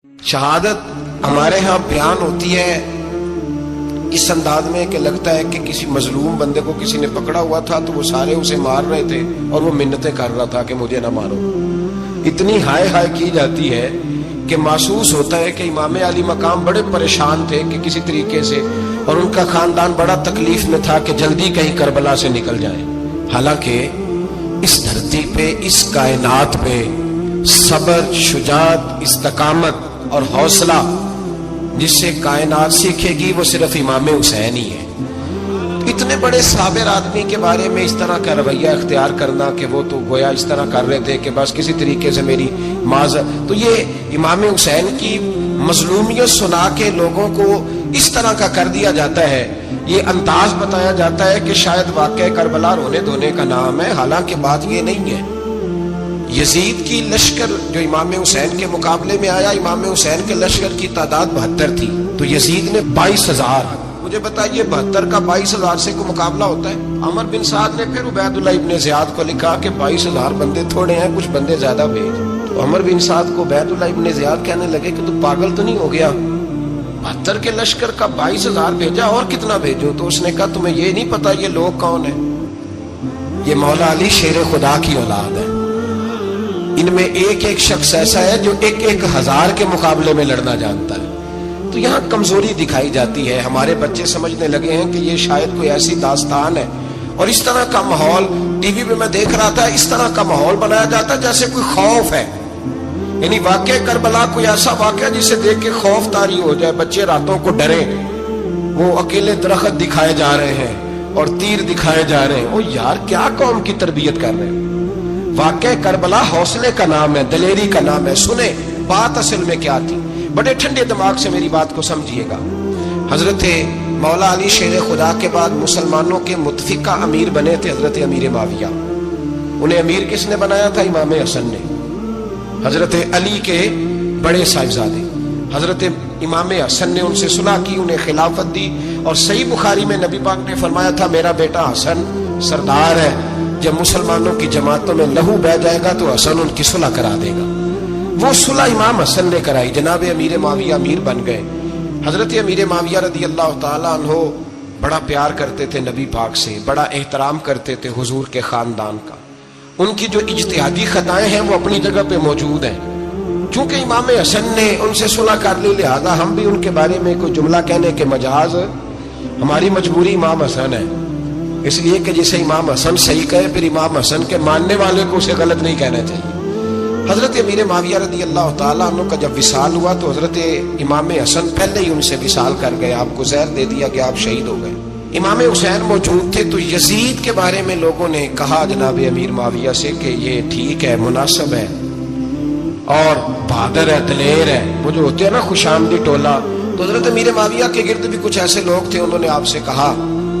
شہادت ہمارے ہاں بیان ہوتی ہے اس انداز میں کہ لگتا ہے کہ کسی مظلوم بندے کو کسی نے پکڑا ہوا تھا تو وہ سارے اسے مار رہے تھے اور وہ منتیں کر رہا تھا کہ مجھے نہ مارو. اتنی ہائے ہائے کی جاتی ہے کہ محسوس ہوتا ہے کہ امام علی مقام بڑے پریشان تھے کہ کسی طریقے سے، اور ان کا خاندان بڑا تکلیف میں تھا کہ جلدی کہیں کربلا سے نکل جائے. حالانکہ اس دھرتی پہ، اس کائنات پہ صبر، شجاعت، استقامت اور حوصلہ جس سے کائنات سیکھے گی وہ صرف امام حسین ہی ہے. اتنے بڑے صابر آدمی کے بارے میں اس طرح کا رویہ اختیار کرنا کہ وہ تو گویا اس طرح کر رہے تھے کہ بس کسی طریقے سے میری معذرت، تو یہ امام حسین کی مظلومیت سنا کے لوگوں کو اس طرح کا کر دیا جاتا ہے. یہ انداز بتایا جاتا ہے کہ شاید واقعہ کربلا رونے دھونے کا نام ہے، حالانکہ بات یہ نہیں ہے. یزید کی لشکر جو امام حسین کے مقابلے میں آیا، امام حسین کے لشکر کی تعداد 72 تھی، تو یزید نے 22,000. مجھے بتائیے 72 کا 22,000 سے کوئی مقابلہ ہوتا ہے؟ عمر بن سعد نے پھر عبید اللہ ابن زیاد کو لکھا کہ 22,000 بندے تھوڑے ہیں، کچھ بندے زیادہ بھیج. تو عمر بن سعد کو عبید اللہ ابن زیاد کہنے لگے کہ تو پاگل تو نہیں ہو گیا، 72 کے لشکر کا 22,000 بھیجا، اور کتنا بھیجو؟ تو اس نے کہا تمہیں یہ نہیں پتا یہ لوگ کون ہیں؟ یہ مولا علی شیر خدا کی اولاد ہے. ان میں ایک ایک شخص ایسا ہے جو 1,000 کے مقابلے میں لڑنا جانتا ہے. تو یہاں کمزوری دکھائی جاتی ہے. ہمارے بچے سمجھنے لگے ہیں کہ یہ شاید کوئی ایسی داستان ہے، اور اس طرح کا ماحول ٹی وی پہ میں دیکھ رہا تھا، اس طرح کا ماحول بنایا جاتا ہے جیسے کوئی خوف ہے. یعنی واقعہ کربلا کوئی ایسا واقعہ جسے دیکھ کے خوف طاری ہو جائے، بچے راتوں کو ڈرے. وہ اکیلے درخت دکھائے جا رہے ہیں اور تیر دکھائے جا رہے ہیں. او یار، کیا قوم کی تربیت کر رہے ہیں؟ واقعہ کربلا حوصلے کا نام ہے، دلیری کا نام ہے. سنیں بات اصل میں کیا تھی، بڑے ٹھنڈے دماغ سے میری بات کو سمجھیے گا. حضرت مولا علی شیر خدا کے بعد مسلمانوں کے متفقہ امیر بنے تھے حضرت امیر معاویہ. انہیں امیر کس نے بنایا تھا؟ امام حسن نے، حضرت علی کے بڑے صاحبزادے. حضرت امام حسن نے ان سے صلح کی، انہیں خلافت دی. اور صحیح بخاری میں نبی پاک نے فرمایا تھا میرا بیٹا حسن سردار ہے، جب مسلمانوں کی جماعتوں میں لہو بہ جائے گا تو حسن ان کی صلح کرا دے گا. وہ صلح امام حسن نے کرائی. جناب امیر معاویہ امیر بن گئے. حضرت امیر معاویہ رضی اللہ تعالیٰ عنہ بڑا پیار کرتے تھے نبی پاک سے، بڑا احترام کرتے تھے حضور کے خاندان کا. ان کی جو اجتہادی خطائیں ہیں وہ اپنی جگہ پہ موجود ہیں. چونکہ امام حسن نے ان سے صلح کر لی، لہذا ہم بھی ان کے بارے میں کوئی جملہ کہنے کے مجاز، ہماری مجبوری امام حسن ہے. اس لیے کہ جسے امام حسن صحیح کہے پھر امام حسن کے ماننے والے کو اسے غلط نہیں کہنا چاہیے. حضرت امیر معاویہ رضی اللہ تعالیٰ عنہ کا جب وصال ہوا تو حضرت امام حسن پہلے ہی ان سے وصال کر گئے، آپ کو زہر دے دیا کہ آپ شہید ہو گئے. امام حسین موجود تھے. تو یزید کے بارے میں لوگوں نے کہا جناب امیر معاویہ سے کہ یہ ٹھیک ہے، مناسب ہے اور بہادر ہے، دلیر ہے، وہ جو ہوتے ہیں نا خوش آمدی ٹولہ. تو حضرت امیر معاویہ کے گرد بھی کچھ ایسے لوگ تھے، انہوں نے آپ سے کہا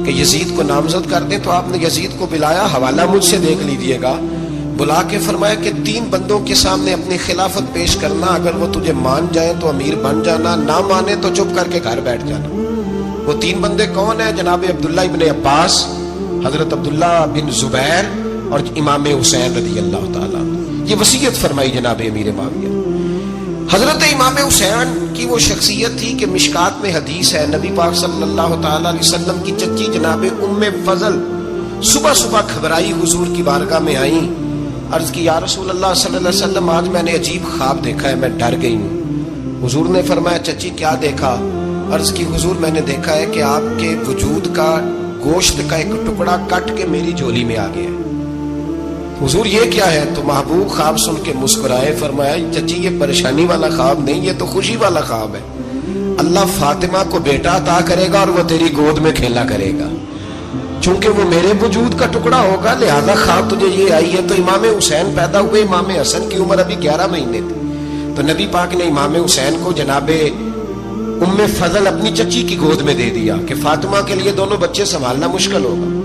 کہ یزید کو نامزد کر دیں. تو آپ نے یزید کو بلایا، حوالہ مجھ سے دیکھ لیجیے گا. بلا کے فرمایا کہ 3 بندوں کے سامنے اپنی خلافت پیش کرنا، اگر وہ تجھے مان جائیں تو امیر بن جانا، نہ مانے تو چپ کر کے گھر بیٹھ جانا. وہ 3 بندے کون ہیں؟ جناب عبداللہ ابن عباس، حضرت عبداللہ بن زبیر اور امام حسین رضی اللہ تعالیٰ. یہ وصیت فرمائی جناب امیر معاویہ. حضرت امام حسین کی وہ شخصیت تھی کہ مشکات میں حدیث ہے، نبی پاک صلی اللہ تعالیٰ علیہ وسلم کی چچی جناب ام فضل صبح صبح گھبرائی حضور کی بارگاہ میں آئیں. عرض کی یا رسول اللہ صلی اللہ علیہ وسلم، آج میں نے عجیب خواب دیکھا ہے، میں ڈر گئی ہوں. حضور نے فرمایا چچی کیا دیکھا؟ عرض کی حضور میں نے دیکھا ہے کہ آپ کے وجود کا گوشت کا ایک ٹکڑا کٹ کے میری جھولی میں آ گیا ہے. حضور یہ کیا ہے؟ تو محبوب خواب سن کے مسکرائے، فرمایا چچی یہ پریشانی والا خواب نہیں، یہ تو خوشی والا خواب ہے. اللہ فاطمہ کو بیٹا عطا کرے گا اور وہ تیری گود میں کھیلا کرے گا. چونکہ وہ میرے وجود کا ٹکڑا ہوگا لہذا خواب تجھے یہ آئی ہے. تو امام حسین پیدا ہوئے، امام حسن کی عمر ابھی 11 مہینے تھی. تو نبی پاک نے امام حسین کو جناب ام فضل اپنی چچی کی گود میں دے دیا کہ فاطمہ کے لیے دونوں بچے سنبھالنا مشکل ہوگا.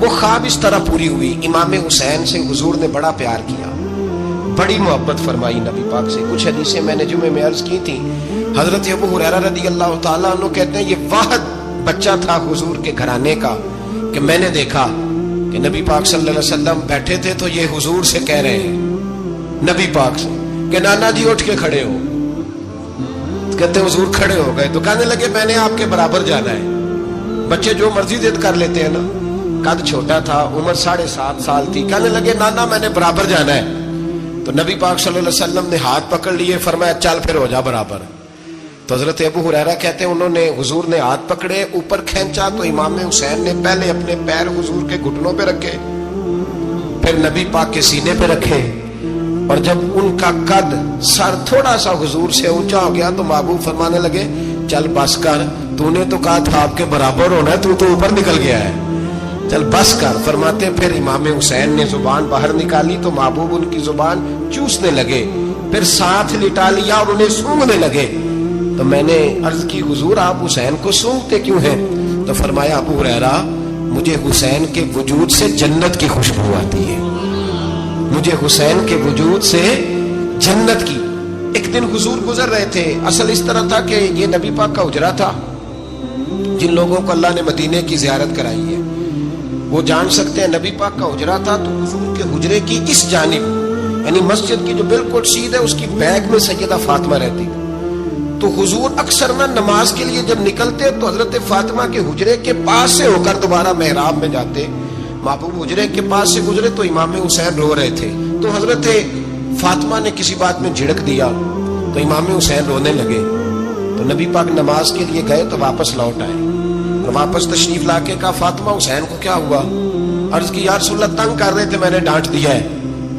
وہ خواب اس طرح پوری ہوئی. امام حسین سے حضور نے بڑا پیار کیا، بڑی محبت فرمائی نبی پاک سے. کچھ حدیثیں میں نے جمعے میں عرض کی تھی. حضرت ابو ہریرہ رضی اللہ تعالیٰ عنہ کہتے ہیں یہ واحد بچہ تھا حضور کے گھرانے کا کہ میں نے دیکھا کہ نبی پاک صلی اللہ علیہ وسلم بیٹھے تھے تو یہ حضور سے کہہ رہے ہیں، نبی پاک سے، کہ نانا جی اٹھ کے کھڑے ہو. کہتے حضور کھڑے ہو گئے تو کہنے لگے میں نے آپ کے برابر جانا ہے. بچے جو مرضی ضد کر لیتے ہیں نا. قد چھوٹا تھا, عمر 7.5 سال تھی. کہنے لگے نانا میں نے برابر جانا ہے. تو نبی پاک صلی اللہ علیہ وسلم نے ہاتھ پکڑ لیے, فرمایا چل پھر ہو جا برابر. تو حضرت ابو ہریرہ کہتے ہیں انہوں نے, حضور نے ہاتھ پکڑے, اوپر کھینچا تو امام حسین نے پہلے اپنے پیر حضور کے گھٹنوں پہ رکھے, پھر نبی پاک کے سینے پہ رکھے, اور جب ان کا قد سر تھوڑا سا حضور سے اونچا ہو گیا تو محبوب فرمانے لگے چل بس کر, تو نے تو کہا تھا آپ کے برابر ہونا ہے, تو اوپر نکل گیا ہے, چل بس کر. فرماتے پھر امام حسین نے زبان باہر نکالی تو محبوب ان کی زبان چوسنے لگے, پھر ساتھ لٹا لیا اور انہیں سونگھنے لگے. تو میں نے عرض کی حضور آپ حسین کو سونگھتے کیوں ہیں؟ تو فرمایا ابو ہریرہ مجھے حسین کے وجود سے جنت کی خوشبو آتی ہے, مجھے حسین کے وجود سے جنت کی. ایک دن حضور گزر رہے تھے, اصل اس طرح تھا کہ یہ نبی پاک کا حجرہ تھا. جن لوگوں کو اللہ نے مدینے کی زیارت کرائی ہے وہ جان سکتے ہیں, نبی پاک کا حجرہ تھا تو حضور کے حجرے کی اس جانب, یعنی مسجد کی جو بالکل سیدھ ہے اس کی بیک میں سیدہ فاطمہ رہتی. تو حضور اکثر نہ نماز کے لیے جب نکلتے تو حضرت فاطمہ کے حجرے کے پاس سے ہو کر دوبارہ محراب میں جاتے. محبوب حجرے کے پاس سے گزرے تو امام حسین رو رہے تھے, تو حضرت فاطمہ نے کسی بات میں جھڑک دیا تو امام حسین رونے لگے. تو نبی پاک نماز کے لیے گئے تو واپس لوٹ آئے, اور واپس تشریف لا کے کہا فاطمہ حسین کو کیا ہوا؟ عرض کی یا رسول اللہ تنگ کر رہے تھے میں نے ڈانٹ دیا ہے.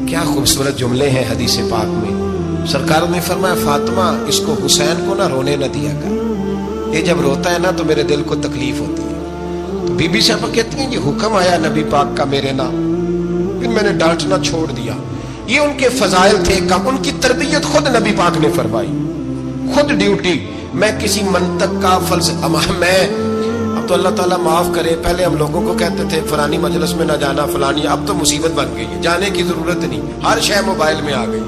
کیا خوبصورت جملے ہیں حدیث پاک میں. سرکار نے فرمایا فاطمہ اس کو حسین کو نہ رونے نہ دیا کر, یہ جب روتا ہے نا تو میرے دل کو تکلیف ہوتی ہے. تو بی بی صاحبہ کہتی ہیں یہ حکم آیا نبی پاک کا میرے نام, پھر میں نے ڈانٹنا چھوڑ دیا. یہ ان کے فضائل تھے, کم ان کی تربیت خود نبی پاک نے فرمائی, خود ڈیوٹی. میں کسی منطق کا فلسفہ میں اب تو اللہ تعالیٰ معاف کرے, پہلے ہم لوگوں کو کہتے تھے فلانی مجلس میں نہ جانا فلانی, اب تو مصیبت بن گئی ہے, جانے کی ضرورت نہیں, ہر شے موبائل میں آ گئی.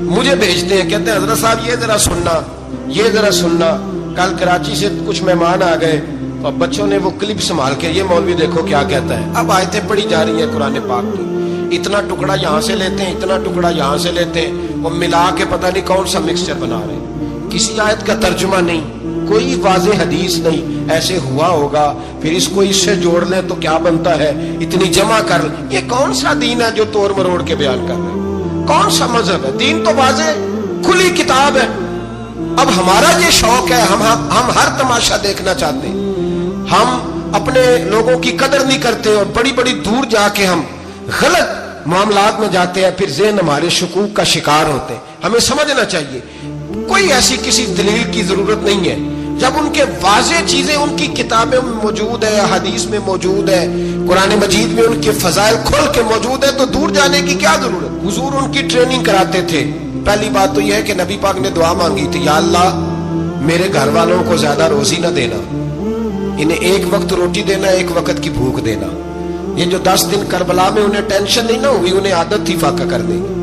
مجھے بھیجتے ہیں کہتے ہیں حضرت صاحب یہ ذرا سننا, یہ ذرا سننا. کل کراچی سے کچھ مہمان آ گئے تو اب بچوں نے وہ کلپ سنبھال کے, یہ مولوی دیکھو کیا کہتا ہے. اب آیتیں پڑھی جا رہی ہیں قرآن پاک کی, اتنا ٹکڑا یہاں سے لیتے ہیں, اتنا ٹکڑا یہاں سے لیتے ہیں, وہ ملا کے پتہ نہیں کون سا مکسچر بنا رہے ہیں. کسی آیت کا ترجمہ نہیں, کوئی واضح حدیث نہیں, ایسے ہوا ہوگا پھر اس کو اس سے جوڑ لیں تو کیا بنتا ہے, اتنی جمع کر لیں. یہ کون سا دین ہے جو توڑ مروڑ کے بیان کر رہے ہیں؟ کون سا مذہب ہے؟ دین تو واضح کھلی کتاب ہے. اب ہمارا یہ شوق ہے, ہم ہر تماشا دیکھنا چاہتے ہیں, ہم اپنے لوگوں کی قدر نہیں کرتے اور بڑی بڑی دور جا کے ہم غلط معاملات میں جاتے ہیں, پھر ذہن ہمارے شکوک کا شکار ہوتے ہیں. ہمیں سمجھنا چاہیے کوئی ایسی کسی دلیل کی ضرورت نہیں ہے. جب ان کے واضح چیزیں ان کی کتابیں میں موجود ہے, حدیث میں موجود ہے, قرآن مجید میں ان کے فضائل کھول کے موجود ہے, تو دور جانے کی کیا ضرورت. حضور ان کی ٹریننگ کراتے تھے. پہلی بات تو یہ ہے کہ نبی پاک نے دعا مانگی تھی, یا اللہ میرے گھر والوں کو زیادہ روزی نہ دینا, انہیں ایک وقت روٹی دینا, ایک وقت کی بھوک دینا. یہ جو 10 دن کربلا میں انہیں ٹینشن نہیں نہ ہوئی, انہیں عادت تھی فاقہ کرنے کی,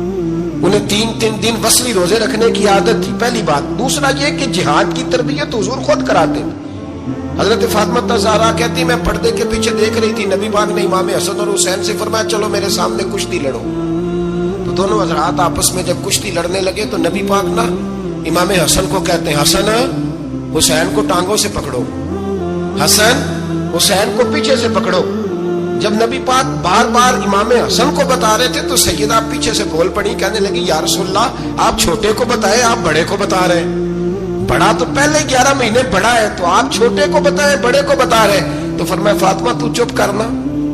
انہیں 3 دن وصلی روزے رکھنے کی عادت تھی. پہلی بات. دوسرا یہ کہ جہاد کی تربیت حضور خود کراتے تھے. حضرت فاطمہ زہرا کہتی میں پردے کے پیچھے دیکھ رہی تھی, نبی پاک نے امام حسن اور حسین سے فرمایا چلو میرے سامنے کشتی لڑو. تو دونوں حضرات آپس میں جب کشتی لڑنے لگے تو نبی پاک نا امام حسن کو کہتے ہیں حسن حسین کو ٹانگوں سے پکڑو, حسن حسین کو پیچھے سے پکڑو. جب نبی پاک بار بار امام حسن کو بتا رہے تھے تو سیدہ پیچھے سے بول پڑی, کہنے لگی یا رسول اللہ آپ چھوٹے کو بتائیں, آپ بڑے کو بتا رہے ہیں. بڑا تو پہلے 11 مہینے بڑا ہے, تو آپ چھوٹے کو بتائیں بڑے کو بتا رہے. تو فرمایا فاطمہ تو چپ کرنا,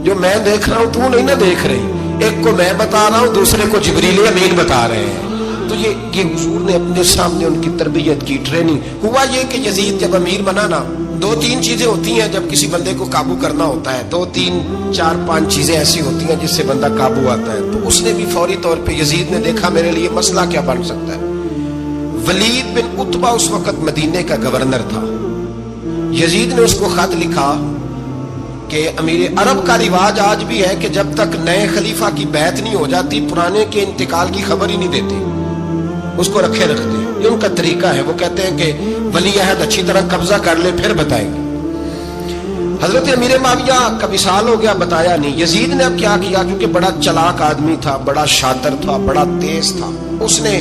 جو میں دیکھ رہا ہوں تو نہیں نہ دیکھ رہی, ایک کو میں بتا رہا ہوں دوسرے کو جبریل امین بتا رہے ہیں. تو یہ حضور نے اپنے سامنے ان کی تربیت کی, ٹریننگ. ہوا یہ کہ یزید جب امیر بنا نا, 2-3 چیزیں ہوتی ہیں جب کسی بندے کو قابو کرنا ہوتا ہے, 2-3-4-5 چیزیں ایسی ہوتی ہیں جس سے بندہ قابو آتا ہے. تو اس نے بھی فوری طور پہ, یزید نے دیکھا میرے لیے مسئلہ کیا بن سکتا ہے. ولید بن عتبہ اس وقت مدینے کا گورنر تھا. یزید نے اس کو خط لکھا کہ امیر عرب کا رواج آج بھی ہے کہ جب تک نئے خلیفہ کی بیعت نہیں ہو جاتی پرانے کے انتقال کی خبر ہی نہیں دیتے, اس کو رکھے رکھتے. یہ ان کا طریقہ ہے. وہ کہتے ہیں کہ ولی عہد اچھی طرح قبضہ کر لے پھر بتائیں گے. حضرت امیر معاویہ کا وصال ہو گیا, بتایا نہیں. یزید نے اب کیا کیا, کیونکہ بڑا چلاک آدمی تھا, بڑا شاطر تھا, بڑا تیز تھا, اس نے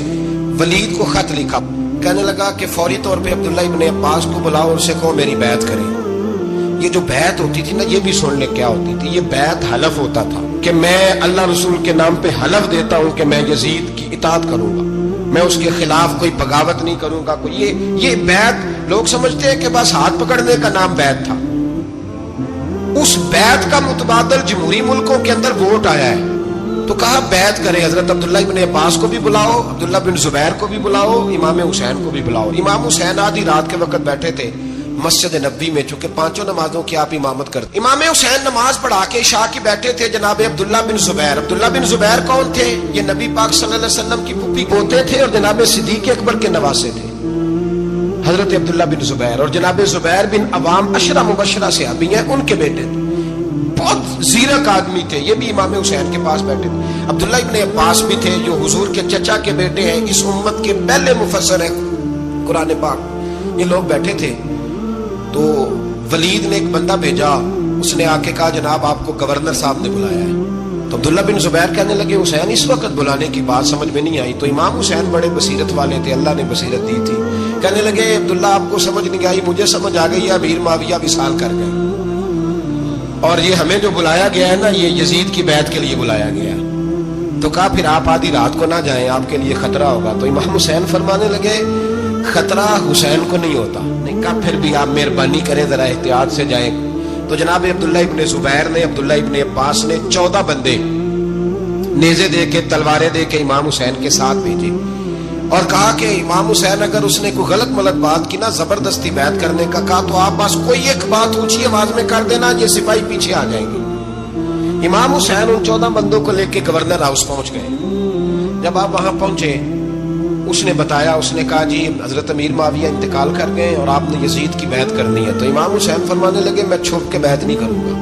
ولید کو خط لکھا, کہنے لگا کہ فوری طور پہ عبداللہ ابن عباس کو بلاؤ اور اسے کہو میری بیعت کریں. یہ جو بیعت ہوتی تھی نا، یہ بھی سن لے کیا ہوتی تھی. یہ بیعت حلف ہوتا تھا کہ میں اللہ رسول کے نام پہ حلف دیتا ہوں کہ میں یزید کی اطاعت کروں گا، میں اس کے خلاف کوئی بغاوت نہیں کروں گا. کوئی یہ بیعت لوگ سمجھتے ہیں کہ بس ہاتھ پکڑنے کا نام بیعت تھا. اس بیعت کا متبادل جمہوری ملکوں کے اندر ووٹ آیا ہے، تو کہا بیعت کریں. حضرت عبداللہ ابن عباس کو بھی بلاؤ، عبداللہ بن زبیر کو بھی بلاؤ، امام حسین کو بھی بلاؤ. امام حسین آدھی رات کے وقت بیٹھے تھے مسجد نبوی میں، چونکہ پانچوں نمازوں کی آپ امامت کرتے. امام حسین نماز پڑھا کے عشاء کی بیٹھے تھے. جناب عبداللہ بن زبیر، عبداللہ بن زبیر کون تھے؟ یہ نبی پاک صلی اللہ علیہ وسلم کی پھوپھی پوتے تھے اور جناب صدیق اکبر کے نواسے تھے. حضرت عبداللہ بن زبیر اور جناب زبیر بن عوام عشرہ مبشرہ صحابی ہیں، ان کے بیٹے تھے. بہت زیرک آدمی تھے. یہ بھی امام حسین کے پاس بیٹھے تھے. عبداللہ ابن عباس بھی تھے جو حضور کے چچا کے بیٹے ہیں، اس امت کے پہلے مفسر ہیں قرآن پاک. یہ لوگ بیٹھے تھے تو ولید نے ایک بندہ بھیجا. اس نے آ کے کہا جناب آپ کو گورنر صاحب نے بلایا ہے. تو عبداللہ بن زبیر کہنے لگے حسین اس وقت بلانے کی بات سمجھ میں نہیں آئی. تو امام حسین بڑے بصیرت والے تھے، اللہ نے بصیرت دی تھی. کہنے لگے عبداللہ آپ کو سمجھ نہیں آئی، مجھے سمجھ آ گئی. امیر معاویہ وصال کر گئے اور یہ ہمیں جو بلایا گیا ہے نا، یہ یزید کی بیعت کے لیے بلایا گیا ہے. تو کہا پھر آپ آدھی رات کو نہ جائیں، آپ کے لیے خطرہ ہوگا. تو امام حسین فرمانے لگے خطرہ حسین کو نہیں ہوتا. نہیں کہا پھر بھی آپ مہربانی کریں ذرا احتیاط سے جائیں. تو جناب عبداللہ ابن زبیر نے، عبداللہ ابن عباس نے 14 بندے نیزے دے کے، تلواریں دے کے امام حسین کے ساتھ بھیجے اور کہا کہ امام حسین اگر اس نے کوئی غلط ملت بات کی نا، زبردستی بیعت کرنے کا کہا، تو آپ بس کوئی ایک بات اونچی آواز میں کر دینا، یہ سپاہی پیچھے آ جائیں گے. امام حسین ان 14 بندوں کو لے کے گورنر ہاؤس پہنچ گئے. جب آپ وہاں پہنچے اس نے بتایا، اس نے کہا جی حضرت امیر معاویہ انتقال کر گئے اور آپ نے یزید کی بیعت کرنی ہے. تو امام حسین فرمانے لگے میں چھپ کے بیعت نہیں کروں گا.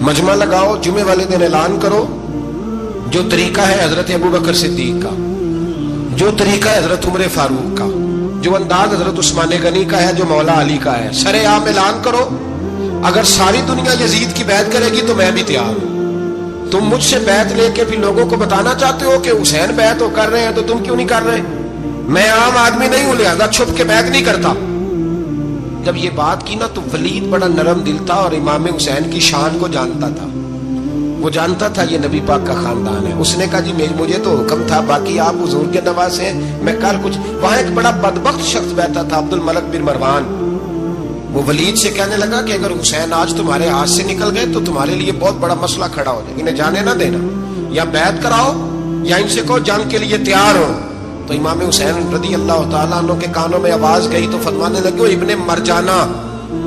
مجمع لگاؤ، جمعے والے دن اعلان کرو. جو طریقہ ہے حضرت ابوبکر صدیق کا، جو طریقہ ہے حضرت عمر فاروق کا، جو انداز حضرت عثمان غنی کا ہے، جو مولا علی کا ہے، سرے عام اعلان کرو. اگر ساری دنیا یزید کی بیعت کرے گی تو میں بھی تیار ہوں. تم مجھ سے بیعت لے کے بھی لوگوں کو بتانا چاہتے ہو کہ حسین بیعت ہو کر رہے ہیں، تو تم کیوں نہیں کر رہے؟ میں عام آدمی نہیں ہوں، لہذا چھپ کے بیعت نہیں کرتا. جب یہ بات کی نا تو ولید بڑا نرم دل تھا اور امام حسین کی شان کو جانتا تھا. وہ جانتا تھا یہ نبی پاک کا خاندان ہے. اس نے کہا جی مجھے تو حکم تھا، باقی آپ حضور کے نواسے ہیں، میں کل کچھ. وہاں ایک بڑا بدبخت شخص بیٹھا تھا، عبد الملک بن مروان. وہ ولید سے کہنے لگا کہ اگر حسین آج تمہارے ہاتھ سے نکل گئے تو تمہارے لیے بہت بڑا مسئلہ کھڑا ہو جائے. انہیں جانے نہ دینا، یا بیعت کراؤ یا ان سے کہو جنگ کے لیے تیار ہو. تو امام حسین رضی اللہ تعالیٰ عنہ کے کانوں میں آواز گئی تو فرمانے لگے ابن مرجانہ،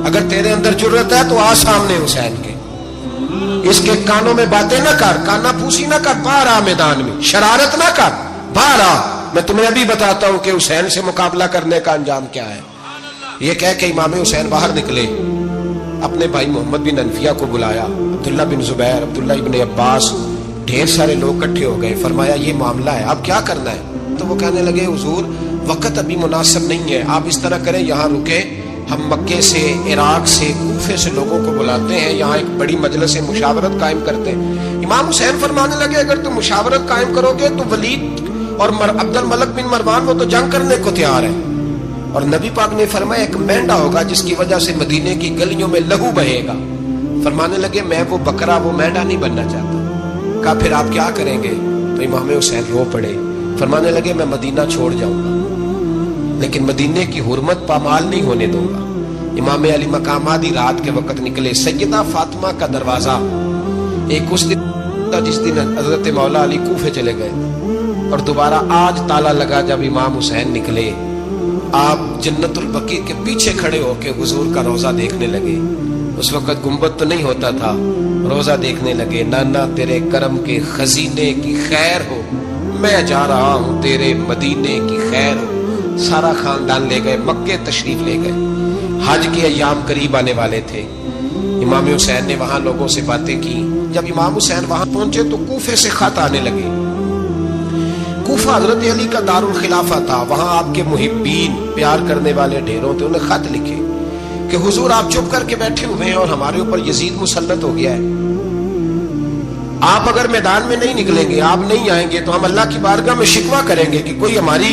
اگر تیرے اندر جرت ہے تو آ سامنے حسین کے، اس کے کانوں میں باتیں نہ کر، کانا پوسی نہ کر، باہر آ میدان میں، شرارت نہ کر، باہر آ. میں تمہیں ابھی بتاتا ہوں کہ حسین سے مقابلہ کرنے کا انجام کیا ہے. یہ کہہ کہ امام حسین باہر نکلے، اپنے بھائی محمد بن انفیہ کو بلایا، عبداللہ بن زبیر، عبداللہ ابن عباس، ڈھیر سارے لوگ اکٹھے ہو گئے. فرمایا یہ معاملہ ہے، اب کیا کرنا ہے؟ تو وہ کہنے لگے حضور وقت ابھی مناسب نہیں ہے، آپ اس طرح کریں یہاں رکے، ہم مکے سے، عراق سے، کوفے سے لوگوں کو بلاتے ہیں، یہاں ایک بڑی مجلس مشاورت قائم کرتے ہیں. امام حسین فرمانے لگے اگر تم مشاورت قائم کرو گے تو ولید اور عبد الملک بن مروان وہ تو جنگ کرنے کو تیار ہے، اور نبی پاک نے فرمایا ایک مینڈا ہوگا جس کی وجہ سے مدینے کی گلیوں میں لہو بہے گا. فرمانے لگے میں وہ بکرا، وہ مینڈا نہیں بننا چاہتا. کہا پھر آپ کیا کریں گے؟ تو امام حسین رو پڑے. فرمانے لگے میں مدینہ چھوڑ جاؤں گا لیکن مدینے کی حرمت پامال نہیں ہونے دوں گا. امام علی مقام آدھی رات کے وقت نکلے. سیدہ فاطمہ کا دروازہ ایک اس دن تھا جس دن حضرت مولا علی کوفے چلے گئے اور دوبارہ آج تالا لگا جب امام حسین نکلے. آپ جنت البقیع کے پیچھے کھڑے ہو کے حضور کا روزہ دیکھنے لگے. اس وقت گنبد تو نہیں ہوتا تھا، روزہ دیکھنے لگے. نانا تیرے کرم کے خزینے کی خیر ہو، میں جا رہا ہوں تیرے مدینے کی خیر ہو. سارا خاندان لے گئے، مکے تشریف لے گئے. حج کے ایام قریب آنے والے تھے. امام حسین نے وہاں لوگوں سے باتیں کی. جب امام حسین وہاں پہنچے تو کوفے سے خط آنے لگے. کوفہ حضرت علی کا دار الخلافہ تھا، وہاں آپ کے محبین، پیار کرنے والے ڈھیروں تھے. انہیں خط لکھے کہ حضور آپ چپ کر کے بیٹھے ہوئے ہیں اور ہمارے اوپر یزید مسلط ہو گیا ہے. آپ اگر میدان میں نہیں نکلیں گے، آپ نہیں آئیں گے تو ہم اللہ کی بارگاہ میں شکوہ کریں گے کہ کوئی ہماری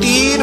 3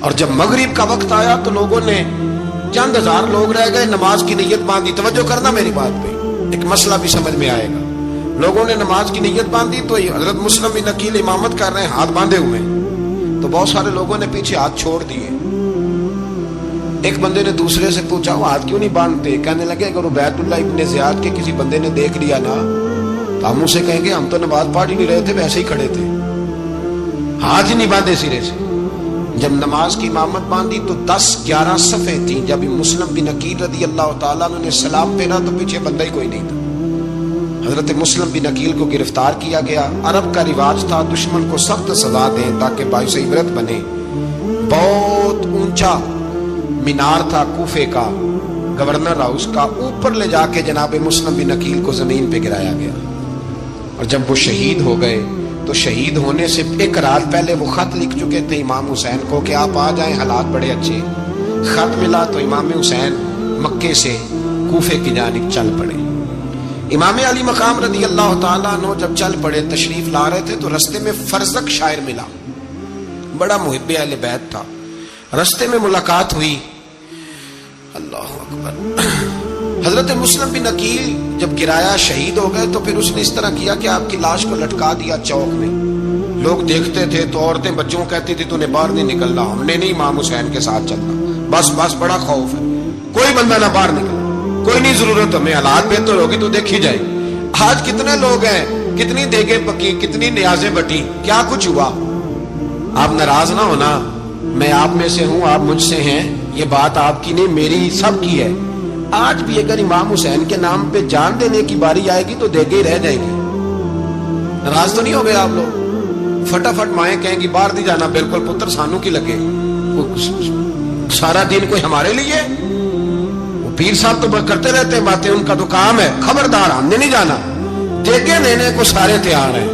اور جب مغرب کا وقت آیا تو لوگوں نے چند ہزار لوگ رہ گئے, نماز کی نیت باندھی. توجہ کرنا میری بات پہ, ایک مسئلہ بھی سمجھ میں آئے گا. لوگوں نے نماز کی نیت باندھی تو حضرت مسلم بن عقیل امامت کر رہے ہیں ہاتھ باندھے ہوئے, تو بہت سارے لوگوں نے پیچھے ہاتھ چھوڑ دیے. ایک بندے نے دوسرے سے پوچھا وہ ہاتھ کیوں نہیں باندھتے؟ کہنے لگے اگر عبید اللہ ابن زیاد کے کسی بندے نے دیکھ لیا نا تو ہم اسے کہیں گے ہم تو نماز پڑھ ہی نہیں رہے تھے, ویسے ہی کھڑے تھے, ہاتھ ہی نہیں باندھے سرے سے. جب نماز کی امامت باندھی تو 10-11 صفیں تھیں. جب مسلم بن عقیل رضی اللہ تعالیٰ عنہ نے سلام پھیرا تو پیچھے بندہ ہی کوئی نہیں تھا. حضرت مسلم بن عقیل کو گرفتار کیا گیا. عرب کا رواج تھا دشمن کو سخت سزا دیں تاکہ باعث عبرت بنے. بہت اونچا مینار تھا کوفے کا, گورنر ہاؤس کا, اوپر لے جا کے جناب مسلم بن عقیل کو زمین پہ گرایا گیا. اور جب وہ شہید ہو گئے تو شہید ہونے سے ایک رات پہلے وہ خط لکھ چکے تھے امام حسین کو کہ آپ آ جائیں, حالات بڑے اچھے. خط ملا تو امام حسین مکے سے کوفے کی جانب چل پڑے. امام علی مقام رضی اللہ تعالیٰ عنہ جب چل پڑے تشریف لا رہے تھے تو رستے میں فرزق شاعر ملا, بڑا محب اہل بیت تھا. رستے میں ملاقات ہوئی, اللہ اکبر. حضرت مسلم بن عقیل جب گرایا شہید ہو گئے تو پھر اس نے اس طرح کیا کہ آپ کی لاش کو لٹکا دیا چوک میں. لوگ دیکھتے تھے تو عورتیں بچوں کہتی تھی تو نے باہر نہیں نکلنا, ہم نے نہیں امام حسین کے ساتھ چلنا, بس بڑا خوف ہے, کوئی بندہ نہ باہر نکلے, کوئی نہیں ضرورت ہمیں, حالات بہتر ہوگی تو دیکھی جائے. آج کتنے لوگ ہیں, کتنی دیگیں پکی, کتنی نیازیں بٹی, کیا کچھ ہوا. آپ ناراض نہ ہونا, میں آپ میں سے ہوں, آپ مجھ سے ہیں, یہ بات آپ کی نہیں میری سب کی ہے. آج بھی اگر امام حسین کے نام پہ جان دینے کی باری آئے گی تو دیگے ہی رہ جائے گی. ناراض تو نہیں ہو گئے آپ لوگ؟ فٹافٹ مائیں کہیں گی باہر نہیں جانا, بالکل پتر سانو کی لگے, سارا دن کوئی ہمارے لیے. وہ پیر صاحب تو کرتے رہتے ہیں باتیں, ان کا تو کام ہے, خبردار ہم نے نہیں جانا. دیگے دینے کو سارے تیار ہیں,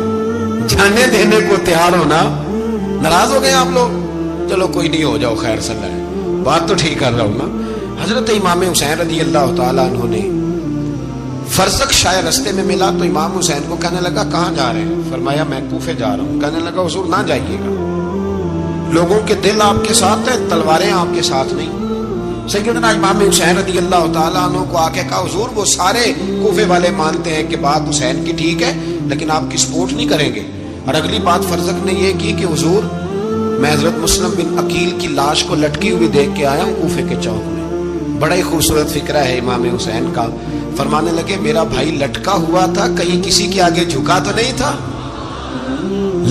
جانے دینے کو تیار ہونا. ناراض ہو گئے آپ لوگ؟ چلو کوئی نہیں, ہو جاؤ, خیر صلی اللہ ہے, بات تو ٹھیک کر رہا ہوں نا. حضرت امام حسین رضی اللہ تعالیٰ عنہ نے فرزق شاعر رستے میں ملا تو امام حسین کو کہنے لگا کہاں جا رہے ہیں؟ فرمایا میں کوفے جا رہا ہوں. کہنے لگا حضور نہ جائیے گا, لوگوں کے دل آپ کے ساتھ ہیں, تلواریں آپ کے ساتھ نہیں. سیدنا امام حسین رضی اللہ تعالیٰ عنہ کو آ کے کہا حضور وہ سارے کوفے والے مانتے ہیں کہ بات حسین کی ٹھیک ہے لیکن آپ کی سپورٹ نہیں کریں گے. اور اگلی بات فرزق نے یہ کی کہ حضور میں حضرت مسلم بن عقیل کی لاش کو لٹکی ہوئی دیکھ کے آیا ہوں کوفے کے چوک میں. بڑا ہی خوبصورت فکرہ ہے امام حسین کا. فرمانے لگے میرا بھائی لٹکا ہوا تھا, کہیں کسی کے آگے جھکا تو نہیں تھا؟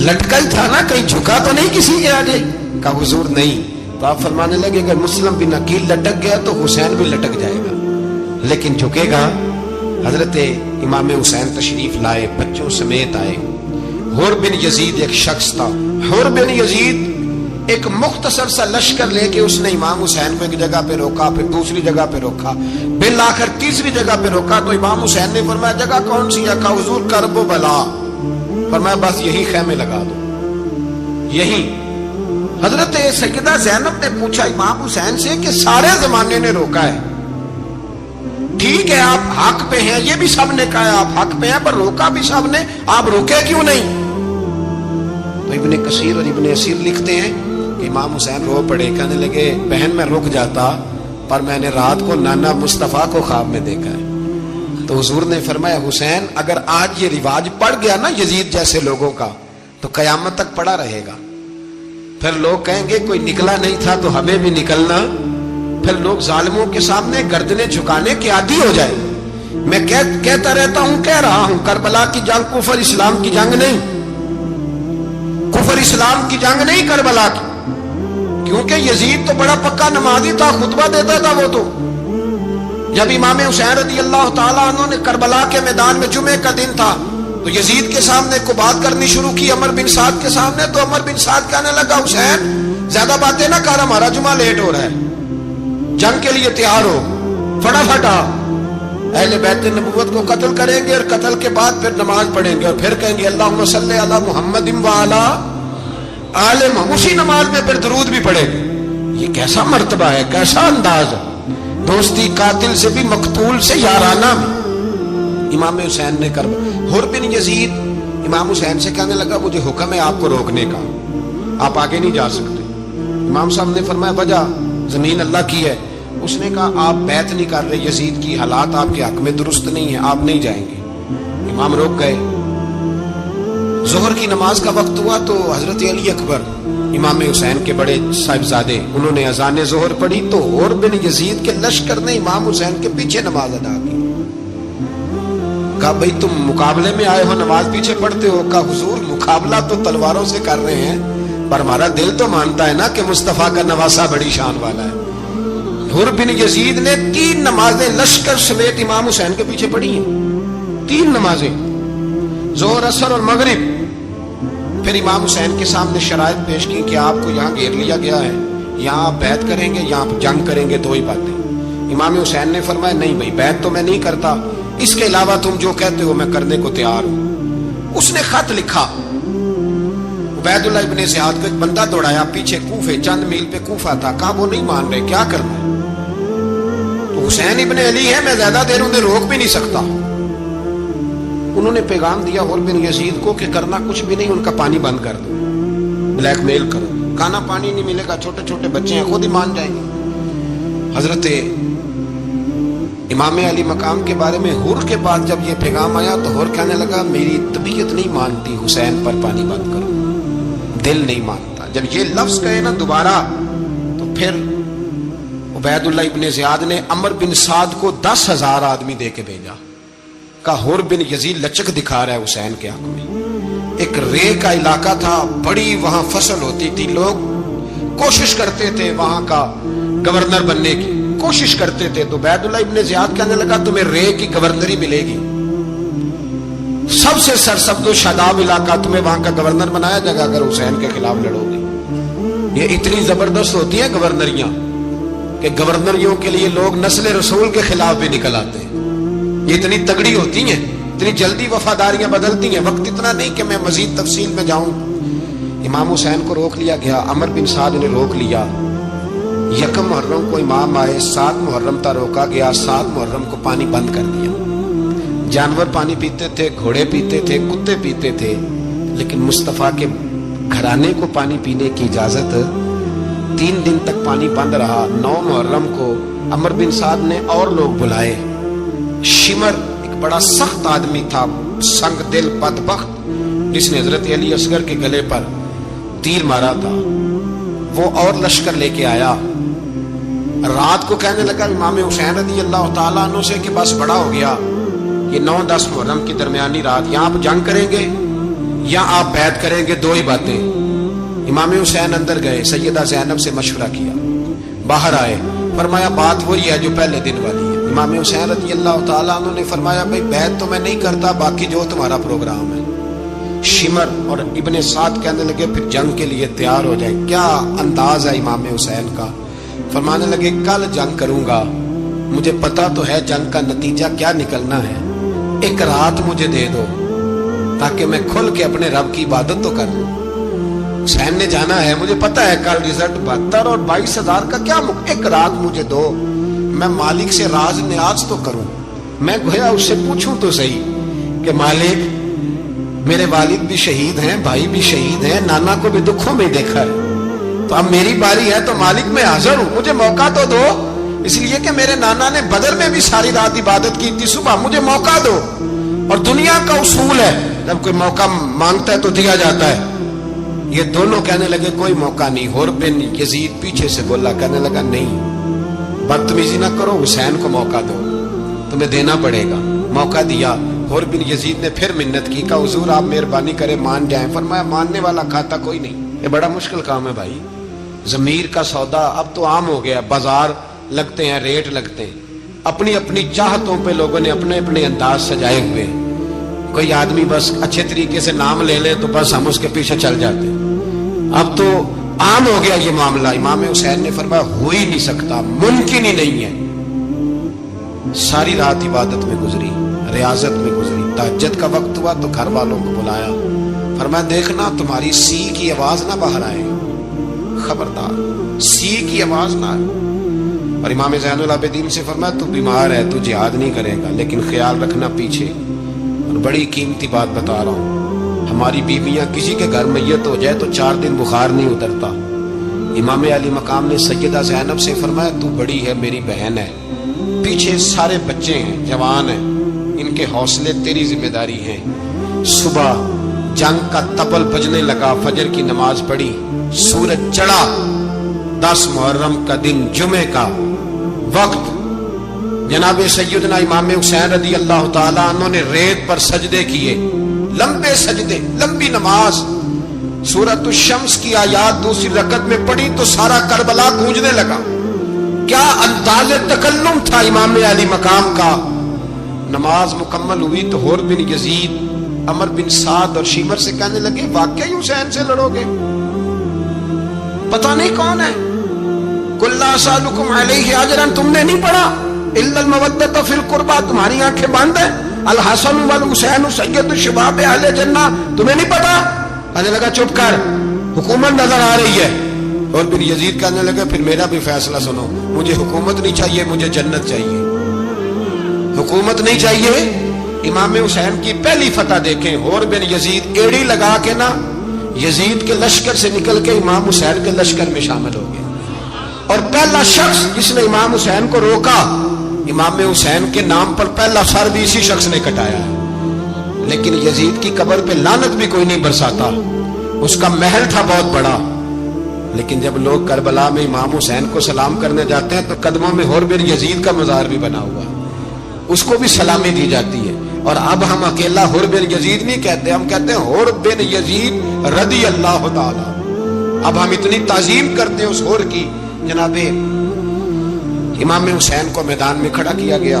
لٹکا ہی تھا نا, کہیں جھکا تو نہیں کسی کے آگے؟ کہا حضور نہیں. تو آپ فرمانے لگے اگر مسلم بن عقیل لٹک گیا تو حسین بھی لٹک جائے گا, لیکن جھکے گا. حضرت امام حسین تشریف لائے, بچوں سمیت آئے. حر بن یزید ایک شخص تھا. حر بن یزید ایک مختصر سا لشکر لے کے اس نے امام حسین کو ایک جگہ پہ روکا, پھر دوسری جگہ پہ روکا, بالآخر تیسری جگہ پہ روکا. تو امام حسین نے فرمایا جگہ کون سی ہے؟ کہا حضور کرب و بلا. فرمایا بس یہی خیمے لگا دو, یہی. حضرت سیدہ زینب نے پوچھا امام حسین سے کہ سارے زمانے نے روکا ہے, ٹھیک ہے آپ حق پہ ہیں, یہ بھی سب نے کہا ہے آپ حق پہ ہیں, پر روکا بھی سب نے, آپ روکے کیوں نہیں؟ تو ابن کثیر اور ابن اسیر لکھتے ہیں کہ امام حسین رو پڑے. کہنے لگے بہن میں رک جاتا پر میں نے رات کو نانا مصطفیٰ کو خواب میں دیکھا ہے. تو حضور نے فرمایا حسین اگر آج یہ رواج پڑ گیا نا یزید جیسے لوگوں کا تو قیامت تک پڑا رہے گا. پھر لوگ کہیں گے کوئی نکلا نہیں تھا تو ہمیں بھی نکلنا. پھر لوگ ظالموں کے سامنے گردنیں جھکانے کے عادی ہو جائے. میں کہتا رہتا ہوں, کہہ رہا ہوں, کربلا کی جنگ کفر اسلام کی جنگ نہیں, کفر اسلام کی جنگ نہیں کربلا کی. کیونکہ یزید تو بڑا پکا نمازی تھا, خطبہ دیتا تھا. وہ تو جب امام حسین رضی اللہ تعالیٰ عنہ نے کربلا کے میدان میں جمعے کا دن تھا تو یزید کے سامنے کو بات کرنی شروع کی, عمر بن سعد کے سامنے. تو عمر بن سعد کہنے لگا حسین زیادہ باتیں نہ کر, ہمارا جمعہ لیٹ ہو رہا ہے, جنگ کے لیے تیار ہو, فٹافٹ آ. اہل بیت نبوت کو قتل کریں گے اور قتل کے بعد پھر نماز پڑھیں گے اور پھر کہیں گے اللہم صلی علی محمد وعلی آل محمد. اسی نماز میں پھر درود بھی پڑھیں گے. یہ کیسا مرتبہ ہے, کیسا انداز ہے. دوستی قاتل سے بھی مقتول سے یارانہ بھی. امام حسین نے کر. حر بن یزید امام حسین سے کہنے لگا مجھے حکم ہے آپ کو روکنے کا, آپ آگے نہیں جا سکتے. امام صاحب نے فرمایا وجہ زمین اللہ کی ہے. اس نے کہا آپ بیعت نہیں کر رہے, یزید کی حالات آپ کے حق میں درست نہیں ہیں, آپ نہیں جائیں گے. امام روک گئے. ظہر کی نماز کا وقت ہوا تو حضرت علی اکبر امام حسین کے بڑے صاحبزادے, انہوں نے اذان ظہر پڑھی تو اور بن یزید کے لشکر نے امام حسین کے پیچھے نماز ادا کی. کہا بھئی تم مقابلے میں آئے ہو, نماز پیچھے پڑھتے ہو؟ کہا حضور مقابلہ تو تلواروں سے کر رہے ہیں, پر ہمارا دل تو مانتا ہے نا کہ مصطفیٰ کا نواسہ بڑی شان والا ہے. حر بن یزید نے 3 نمازیں لشکر سمیت امام حسین کے پیچھے پڑھی ہیں, 3 نمازیں, ظہر اثر اور مغرب. پھر امام حسین کے سامنے شرائط پیش کی کہ آپ کو یہاں گھیر لیا گیا ہے, یہاں آپ بیعت کریں گے یا آپ جنگ کریں گے, 2 ہی باتیں. امام حسین نے فرمایا نہیں بھائی بیعت تو میں نہیں کرتا, اس کے علاوہ تم جو کہتے ہو میں کرنے کو تیار ہوں. اس نے خط لکھا, عبید اللہ ابن زیاد کو ایک بندہ دوڑایا پیچھے, کوفے چند میل پہ کوفہ تھا. کہا وہ نہیں مان رہے, کیا کرنا ہے؟ تو حسین ابن علی ہے, میں زیادہ دیر انہیں روک بھی نہیں سکتا. انہوں نے پیغام دیا حر بن یزید کو کہ کرنا کچھ بھی نہیں, ان کا پانی بند کر دو, بلیک میل کرو, کھانا پانی نہیں ملے گا, چھوٹے چھوٹے بچے ہیں, خود ہی مان جائیں گے. حضرت امام علی مقام کے بارے میں حر کے پاس جب یہ پیغام آیا تو حر کہنے لگا میری طبیعت نہیں مانتی حسین پر پانی بند کرو, دل نہیں مانتا. جب یہ لفظ کہے نا دوبارہ تو پھر عبید اللہ ابن زیاد نے عمر بن سعد کو 10,000 آدمی دے کے بھیجا. کہا حر بن یزید لچک دکھا رہا ہے حسین کے حق میں. ایک رے کا علاقہ تھا, بڑی وہاں فصل ہوتی تھی, لوگ کوشش کرتے تھے وہاں کا گورنر بننے کی, کوشش کرتے تھے. تو عبید اللہ ابن زیاد کہنے لگا تمہیں رے کی گورنری ملے گی, سب سے سرسبز و شاداب علاقہ, تمہیں وہاں کا گورنر بنایا جائے گا اگر حسین کے خلاف لڑو گے. یہ اتنی زبردست ہوتی ہیں گورنریاں کہ گورنریوں کے لیے لوگ نسل رسول کے خلاف بھی نکل آتے ہیں. یہ اتنی تگڑی ہوتی ہیں, اتنی جلدی وفاداریاں بدلتی ہیں. وقت اتنا نہیں کہ میں مزید تفصیل میں جاؤں. امام حسین کو روک لیا گیا, عمر بن سعد نے روک لیا. 1 محرم کو امام آئے, 7 محرم تا روکا گیا, 7 محرم کو پانی بند کر دیا. جانور پانی پیتے تھے, گھوڑے پیتے تھے, کتے پیتے تھے, لیکن مصطفیٰ کے گھرانے کو پانی پینے کی اجازت. 3 دن تک پانی بند رہا. 9 محرم کو عمر بن سعد نے اور لوگ بلائے. شمر ایک بڑا سخت آدمی تھا, سنگ دل بدبخت, جس نے حضرت علی اصغر کے گلے پر تیر مارا تھا, وہ اور لشکر لے کے آیا. رات کو کہنے لگا امام حسین رضی اللہ تعالیٰ عنہ سے کہ بس بڑا ہو گیا, یہ 9-10 محرم کی درمیانی رات, یا آپ جنگ کریں گے یا آپ بیعت کریں گے, 2 ہی باتیں. امام حسین اندر گئے, سیدہ زینب سے مشورہ کیا, باہر آئے, فرمایا بات وہی ہے جو پہلے دن والی ہے. امام حسین رضی اللہ تعالیٰ عنہ نے فرمایا بھائی بیعت تو میں نہیں کرتا, باقی جو تمہارا پروگرام ہے. شمر اور ابن سعد کہنے لگے پھر جنگ کے لیے تیار ہو جائے. کیا انداز ہے امام حسین کا, فرمانے لگے کل جنگ کروں گا, مجھے پتا تو ہے جنگ کا نتیجہ کیا نکلنا ہے, 1 رات مجھے دے دو تاکہ میں کھل کے اپنے رب کی عبادت تو کر لوں. حسین نے جانا ہے, مجھے پتا ہے کل رزلٹ 72 اور 22,000 کا کیا 1 رات مجھے دو, میں مالک سے راز نیاز تو کروں. میں گویا اس سے پوچھوں تو صحیح کہ مالک میرے والد بھی شہید ہیں, بھائی بھی شہید ہیں, نانا کو بھی دکھوں میں دیکھا ہے, تو اب میری باری ہے تو مالک میں حاضر ہوں, مجھے موقع تو دو. اس لیے کہ میرے نانا نے بدر میں بھی ساری رات عبادت کی تھی, صبح مجھے موقع دو. اور دنیا کا اصول ہے جب کوئی موقع مانگتا ہے تو دیا جاتا ہے. یہ دونوں کہنے لگے کوئی موقع نہیں. حر بن یزید پیچھے سے بولا, کہنے لگا نہیں بدتمیزی نہ کرو, حسین کو موقع دو, تمہیں دینا پڑے گا. موقع دیا. حر بن یزید نے پھر منت کی, کہا حضور آپ مہربانی کریں مان جائیں. فرمایا ماننے والا کھاتا کوئی نہیں. یہ بڑا مشکل کام ہے بھائی. ضمیر کا سودا اب تو عام ہو گیا, بازار لگتے ہیں, ریٹ لگتے ہیں, اپنی اپنی چاہتوں پہ لوگوں نے اپنے اپنے انداز سجائے ہوئے. کوئی آدمی بس اچھے طریقے سے نام لے لے تو بس ہم اس کے پیچھے چل جاتے. اب تو عام ہو گیا یہ معاملہ. امام حسین نے فرمایا ہو ہی نہیں سکتا, ممکن ہی نہیں ہے. ساری رات عبادت میں گزری, ریاضت میں گزری. تہجد کا وقت ہوا تو گھر والوں کو بلایا, فرمایا دیکھنا تمہاری سی کی آواز نہ باہر آئے, خبردار سی کی آواز نہ آئے. اور امام زین العابدین سے فرمایا تو بیمار ہے, تو جہاد نہیں کرے گا, لیکن خیال رکھنا پیچھے. اور بڑی قیمتی بات بتا رہا ہوں, ہماری بیویاں کسی کے گھر میت ہو جائے تو 4 دن بخار نہیں اترتا. امام علی مقام نے سیدہ زینب سے فرمایا تو بڑی ہے، میری بہن ہے، پیچھے سارے بچے ہیں، جوان ہیں، ان کے حوصلے تیری ذمہ داری ہیں۔ صبح جنگ کا طبل بجنے لگا، فجر کی نماز پڑھی، سورج چڑھا، 10 محرم کا دن، جمعے کا وقت، جناب سیدنا امام حسین رضی اللہ تعالیٰ عنہ نے ریت پر سجدے کیے، لمبے سجدے، لمبی نماز، سورۃ الشمس کی آیات دوسری رکعت میں پڑھی تو سارا کربلا گونجنے لگا۔ کیا انداز تکلم تھا امام علی مقام کا۔ نماز مکمل ہوئی تو حور بن یزید، عمر بن سعد اور شیمر سے کہنے لگے واقعی حسین سے لڑو گے؟ پتہ نہیں کون ہے۔ قل لا اسألکم علیہ اجرا، تم نے نہیں پڑھا؟ الا المودۃ فی القربى، تمہاری آنکھیں بند ہیں۔ الحسن والحسین سید الشباب اہل جنہ، تمہیں نہیں پتا؟ کہنے لگا چپ کر، حکومت نظر آ رہی ہے۔ اور پھر یزید کہنے لگا پھر میرا بھی فیصلہ سنو، مجھے حکومت نہیں چاہیے، مجھے جنت چاہیے۔ حکومت نہیں چاہیے۔ امام حسین کی پہلی فتح دیکھیں، حور بن یزید ایڑی لگا کے نا یزید کے لشکر سے نکل کے امام حسین کے لشکر میں شامل ہو گئے، اور پہلا شخص جس نے امام حسین کو روکا، امام حسین کے نام پر پہلا سر بھی اسی شخص نے کٹایا ہے۔ لیکن یزید کی قبر پہ لعنت بھی کوئی نہیں برساتا، اس کا محل تھا بہت بڑا، لیکن جب لوگ کربلا میں امام حسین کو سلام کرنے جاتے ہیں تو قدموں میں حور بن یزید کا مزار بھی بنا ہوا ہے، اس کو بھی سلامی دی جاتی ہے۔ اور اب ہم اکیلا حور بن یزید نہیں کہتے، ہم کہتے ہیں حور بن یزید رضی اللہ تعالی۔ اب ہم اتنی تعظیم کرتے ہیں اس حور کی۔ جناب امام حسین کو میدان میں کھڑا کیا گیا،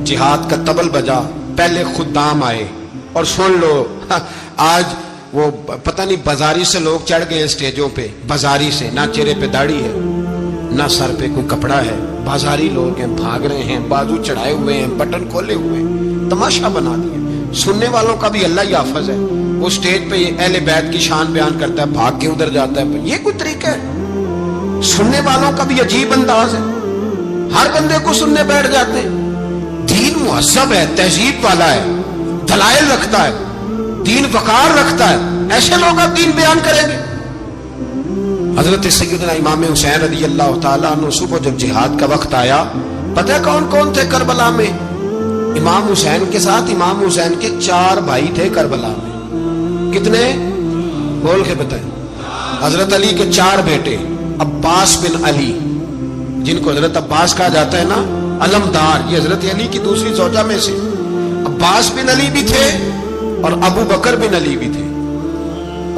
جہاد کا طبل بجا، پہلے خدام آئے، اور سن لو آج وہ پتہ نہیں بازاری سے لوگ چڑھ گئے اسٹیجوں پہ، بازاری سے، نہ چہرے پہ داڑھی ہے نہ سر پہ کوئی کپڑا ہے، بازاری لوگ ہیں، بھاگ رہے ہیں، بازو چڑھائے ہوئے ہیں، بٹن کھولے ہوئے ہیں، تماشا بنا دیا۔ سننے والوں کا بھی اللہ ہی حافظ ہے، وہ اسٹیج پہ اہل بیت کی شان بیان کرتا ہے، بھاگ کے ادھر جاتا ہے، یہ کوئی طریقہ ہے؟ سننے والوں کا بھی عجیب انداز ہے، ہر بندے کو سننے بیٹھ جاتے ہیں۔ دین مہذب ہے، تہذیب والا ہے، دلائل رکھتا ہے، دین وقار رکھتا ہے، ایسے لوگ اب دین بیان کریں گے؟ حضرت سیدنا امام حسین رضی اللہ تعالیٰ عنہ صبح جب جہاد کا وقت آیا، پتہ ہے کون کون تھے کربلا میں؟ امام حسین کے ساتھ امام حسین کے 4 بھائی تھے کربلا میں۔ کتنے؟ بول کے بتائیں۔ حضرت علی کے 4 بیٹے، عباس بن علی، جن کو حضرت عباس کہا جاتا ہے نا، علمدار، یہ حضرت علی کی دوسری زوجہ میں سے عباس بن علی بھی تھے، اور ابو بکر بن علی بھی تھے،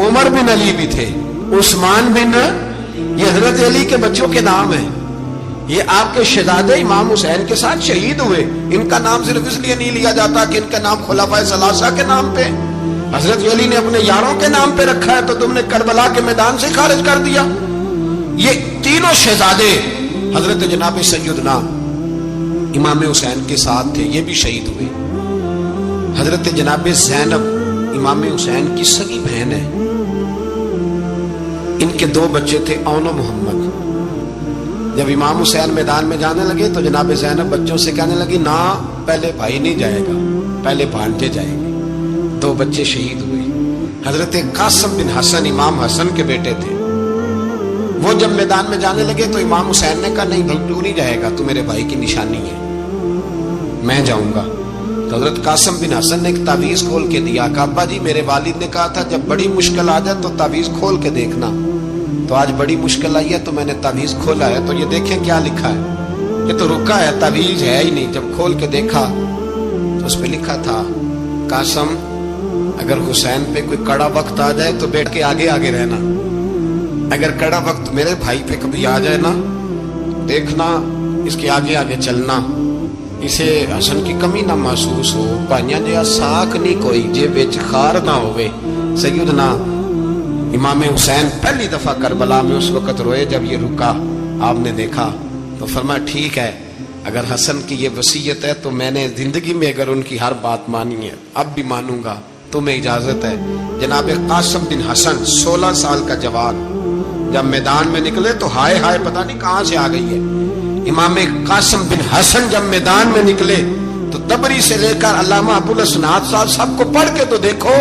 عمر بن علی بھی تھے، عثمان بن، یہ حضرت علی کے بچوں کے نام ہیں۔ یہ آپ کے شہزادے امام حسین کے ساتھ شہید ہوئے، ان کا نام صرف اس لیے نہیں لیا جاتا کہ ان کا نام خلفائے ثلاثہ کے نام پہ، حضرت علی نے اپنے یاروں کے نام پہ رکھا ہے تو تم نے کربلا کے میدان سے خارج کر دیا۔ یہ تینوں شہزادے حضرت جناب سیدنا امام حسین کے ساتھ تھے، یہ بھی شہید ہوئے۔ حضرت جناب زینب امام حسین کی سگی بہن ہے، ان کے 2 بچے تھے، اون و محمد۔ جب امام حسین میدان میں جانے لگے تو جناب زینب بچوں سے کہنے لگی نہ، پہلے بھائی نہیں جائے گا، پہلے بھانجے جائیں گے۔ 2 بچے شہید ہوئے۔ حضرت قاسم بن حسن امام حسن کے بیٹے تھے، وہ جب میدان میں جانے لگے تو امام حسین نے کہا نہیں بھائی تو نہیں جائے گا، تو میرے بھائی کی نشانی ہے، میں جاؤں گا۔ تو حضرت قاسم بن حسن نے ایک تعویذ کھول کے دیا، کہا ابا جی میرے والد نے کہا تھا جب بڑی مشکل آ جائے تو تعویذ کھول کے دیکھنا، تو آج بڑی مشکل آئی ہے تو میں نے تعویذ کھولا ہے، تو یہ دیکھیں کیا لکھا ہے، یہ تو رکا ہے، تعویذ ہے ہی نہیں۔ جب کھول کے دیکھا تو اس پہ لکھا تھا قاسم اگر حسین پہ کوئی کڑا وقت آ جائے تو بیٹھ کے آگے آگے رہنا، اگر کڑا وقت میرے بھائی پہ کبھی آ جائے نا دیکھنا اس کے آگے آگے چلنا، اسے حسن کی کمی نہ محسوس ہو، بھائیاں جی ساکھ نہیں کوئی جے وچ خار نہ ہوئے۔ سیدنا امام حسین پہلی دفعہ کربلا میں اس وقت روئے جب یہ رکا، آپ نے دیکھا تو فرمایا ٹھیک ہے، اگر حسن کی یہ وصیت ہے تو میں نے زندگی میں اگر ان کی ہر بات مانی ہے اب بھی مانوں گا، تمہیں اجازت ہے۔ جناب قاسم بن حسن 16 سال کا جوان جب میدان میں نکلے تو ہائے ہائے پتہ نہیں کہاں سے آ گئی ہے۔ امام قاسم بن حسن جب میدان میں نکلے تو تبری سے لے کر علامہ ابو الاسناد صاحب سب کو پڑھ کے تو دیکھو،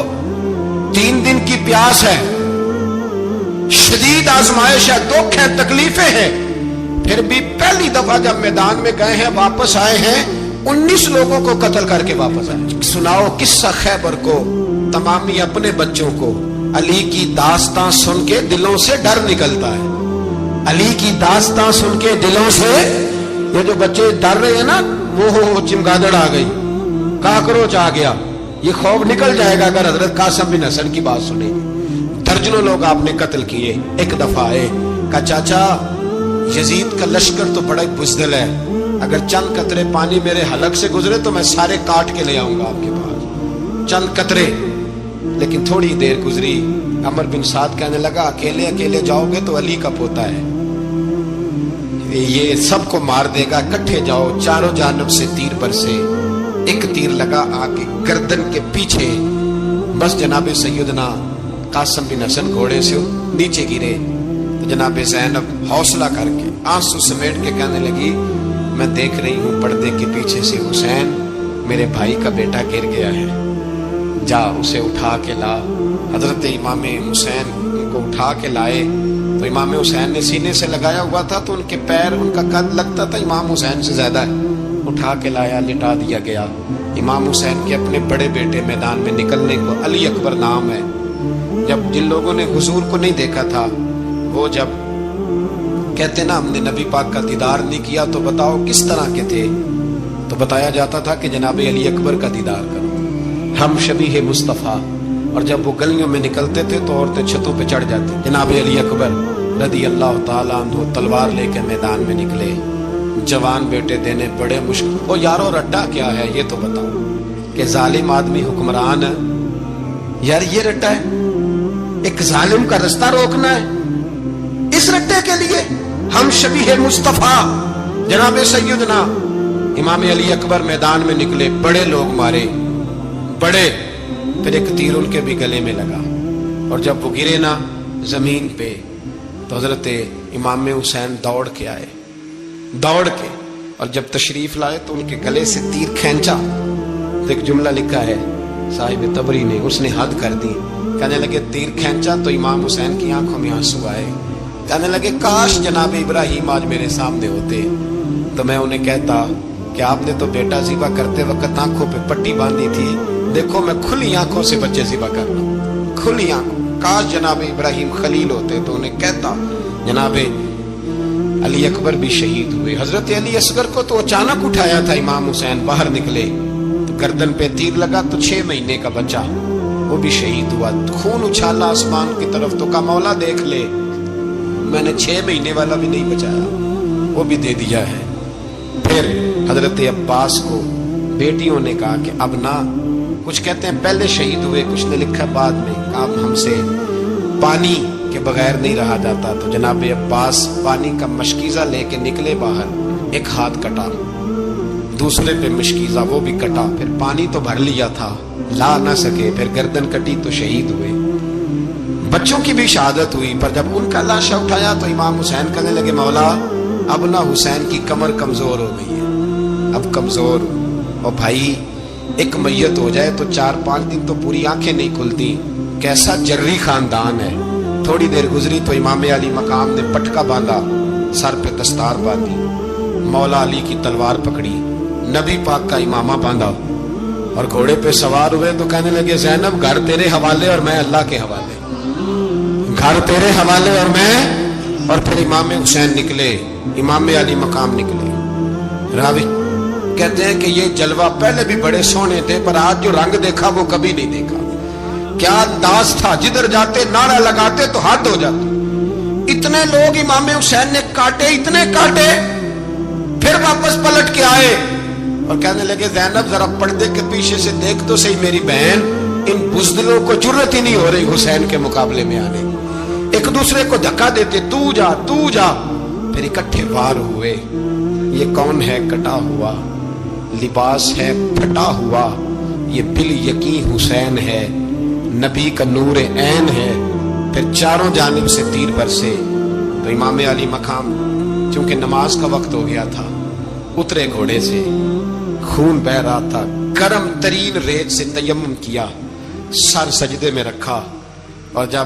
3 دن کی پیاس ہے، شدید آزمائش ہے، دکھ ہے، تکلیفیں ہیں، پھر بھی پہلی دفعہ جب میدان میں گئے ہیں واپس آئے ہیں 19 لوگوں کو قتل کر کے واپس آئے۔ سناؤ قصہ خیبر کو تمامی اپنے بچوں کو۔ علی کی داستان سن کے دلوں سے ڈر نکلتا ہے، علی کی داستان سن کے دلوں سے یہ جو بچے ڈر رہے ہیں نا، وہ چمگادڑ آ گئی، کاکروچ آ گیا، یہ خوف نکل جائے گا اگر حضرت قاسم بن حسن کی بات سنیں گے۔ درجنوں لوگ آپ نے قتل کیے۔ ایک دفعہ آئے، کہا چاچا یزید کا لشکر تو بڑا بزدل ہے، اگر چند قطرے پانی میرے حلق سے گزرے تو میں سارے کاٹ کے لے آؤں گا آپ کے پاس، چند قطرے۔ لیکن تھوڑی دیر گزری، عمر بن سعد کہنے لگا اکیلے اکیلے جاؤ گے تو علی کا پوتا ہے، یہ سب کو مار دے گا، اکٹھے جاؤ۔ چاروں جانب سے تیر برسے، ایک تیر لگا آگے گردن کے پیچھے، بس جناب سیدنا قاسم بن حسن گھوڑے سے نیچے گرے۔ تو جناب زینب حوصلہ کر کے آنسو سمیٹ کے کہنے لگی میں دیکھ رہی ہوں پردے کے پیچھے سے حسین میرے بھائی کا بیٹا گر گیا ہے، جا اسے اٹھا کے لا۔ حضرت امام حسین ان کو اٹھا کے لائے تو امام حسین نے سینے سے لگایا ہوا تھا تو ان کے پیر، ان کا قد لگتا تھا امام حسین سے زیادہ ہے، اٹھا کے لایا، لٹا دیا گیا۔ امام حسین کے اپنے بڑے بیٹے میدان میں نکلنے کو، علی اکبر نام ہے، جب جن لوگوں نے حضور کو نہیں دیکھا تھا وہ جب کہتے نا ہم نے نبی پاک کا دیدار نہیں کیا تو بتاؤ کس طرح کے تھے، تو بتایا جاتا تھا کہ جناب علی اکبر کا دیدار کرو، ہم شبیہ مصطفیٰ۔ اور جب وہ گلیوں میں نکلتے تھے تو عورتیں چھتوں پہ چڑھ جاتی۔ جناب علی اکبر رضی اللہ تعالیٰ عنہ تلوار لے کے میدان میں نکلے، جوان بیٹے دینے بڑے مشکل۔ وہ یارو رٹا کیا ہے یہ تو بتاؤ، کہ ظالم آدمی حکمران ہے یار، یہ رٹا ہے، ایک ظالم کا رستہ روکنا ہے، اس رٹے کے لیے ہم شبیہ مصطفیٰ جناب سیدنا امام علی اکبر میدان میں نکلے، بڑے لوگ مارے، بڑے، پھر ایک تیر ان کے بھی گلے میں لگا، اور جب وہ گرے نا زمین پہ تو حضرت امام حسین دوڑ کے آئے، دوڑ کے، اور جب تشریف لائے تو ان کے گلے سے تیر کھینچا تو ایک جملہ لکھا ہے صاحب تبری نے، اس نے حد کر دی، کہنے لگے تیر کھینچا تو امام حسین کی آنکھوں میں آنسو آئے، کہنے لگے کاش جناب ابراہیم آج میرے سامنے ہوتے تو میں انہیں کہتا کہ آپ نے تو بیٹا ذبح کرتے وقت آنکھوں پہ پٹی باندھی تھی، دیکھو میں کھلی آنکھوں سے بچے ذبح کر رہا ہوں، کھلی آنکھوں، کاش جناب ابراہیم خلیل ہوتے تو انہیں کہتا۔ جناب علی اکبر بھی شہید ہوئے۔ حضرت علی اصغر کو تو اچانک اٹھایا تھا امام حسین، باہر نکلے تو گردن پہ تیر لگا تو 6 مہینے کا بچہ وہ بھی شہید ہوا، خون اچھالا آسمان کی طرف تو کہا مولا دیکھ لے میں نے 6 مہینے والا بھی نہیں بچایا، وہ بھی دے دیا ہے۔ پھر حضرت عباس کو بیٹیوں نے کہا کہ اب نہ، کچھ کہتے ہیں پہلے شہید ہوئے، کچھ نے لکھا بعد میں، کہ اب ہم سے پانی کے بغیر نہیں رہا جاتا، تو جناب عباس پانی کا مشکیزہ لے کے نکلے باہر، ایک ہاتھ کٹا، دوسرے پہ مشکیزہ وہ بھی کٹا، پھر پانی تو بھر لیا تھا لا نہ سکے، پھر گردن کٹی تو شہید ہوئے۔ بچوں کی بھی شہادت ہوئی، پر جب ان کا لاشا اٹھایا تو امام حسین کہنے لگے مولا اب نہ حسین کی کمر کمزور ہو گئی ہے، اب کمزور، اور بھائی ایک میت ہو جائے تو 4-5 دن تو پوری آنکھیں نہیں کھلتی، کیسا جری خاندان ہے۔ تھوڑی دیر گزری تو امام علی مقام نے پٹکا باندھا، سر پہ دستار باندھی، مولا علی کی تلوار پکڑی، نبی پاک کا امامہ باندھا اور گھوڑے پہ سوار ہوئے تو کہنے لگے زینب گھر تیرے حوالے اور میں اللہ کے حوالے، گھر تیرے حوالے اور میں، اور پھر امام حسین نکلے، امام علی مقام نکلے۔ راوی کہتے ہیں کہ یہ جلوہ پہلے بھی بڑے سونے تھے پر آج جو رنگ دیکھا وہ کبھی نہیں دیکھا، کیا انداز تھا، جدھر جاتے نعرہ لگاتے تو حد ہو جاتے۔ اتنے لوگ امام حسین نے کاٹے، اتنے کاٹے، پھر واپس پلٹ کے آئے اور کہنے لگے زینب ذرا پردے کے پیچھے سے دیکھ تو صحیح میری بہن، ان بزدلوں کو جرت ہی نہیں ہو رہی حسین کے مقابلے میں آنے، ایک دوسرے کو دھکا دیتے، تو جا تو جا، پھر اکٹھے وار ہوئے۔ یہ کون ہے کٹا ہوا، لباس ہے پھٹا ہوا، یہ بال یقین حسین ہے، نبی کا نور عین ہے۔ پھر چاروں جانب سے تیر برسے تو امام علی مقام چونکہ نماز کا وقت ہو گیا تھا، اترے گھوڑے سے، خون بہ رہا تھا، گرم ترین ریت سے تیمم کیا، سر سجدے میں رکھا، اور جب